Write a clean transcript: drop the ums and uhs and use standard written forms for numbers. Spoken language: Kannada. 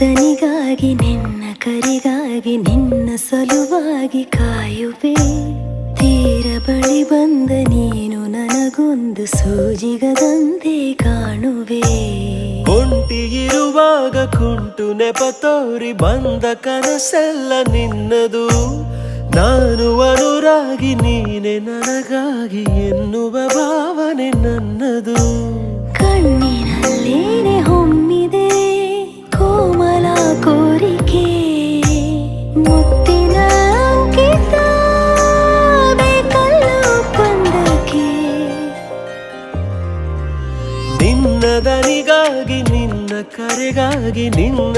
ದನಿಗಾಗಿ ನಿನ್ನ ಕರೆಗಾಗಿ ನಿನ್ನ ಸಲುವಾಗಿ ಕಾಯುವೆ. ತೀರ ಬಳಿ ಬಂದ ನೀನು ನನಗೊಂದು ಸೂಜಿಗದಂತೆ ಕಾಣುವೆ. ಒಂಟಿ ಇರುವಾಗ ಕುಂಟು ನೆಪ ತೋರಿ ಬಂದ ಕನಸೆಲ್ಲ ನಿನ್ನದು. ನಾನು ಅನುರಾಗಿ ನೀನೆ ನನಗಾಗಿ ಎನ್ನುವ ಭಾವನೆ ನನ್ನದು. ಕಣ್ಣಿನಲ್ಲೇನೆ ಹೊಮ್ಮಿದೆ ಕೋಮಲ ಕೋರಿಕೆ, ಮುತ್ತಿನ ಅಂಕಿತ ಬೇಕಲ್ಲ ಒಪ್ಪಂದಕ್ಕೆ. ನಿನ್ನ ದನಿಗಾಗಿ ನಿನ್ನ ಕರೆಗಾಗಿ ನಿನ್ನ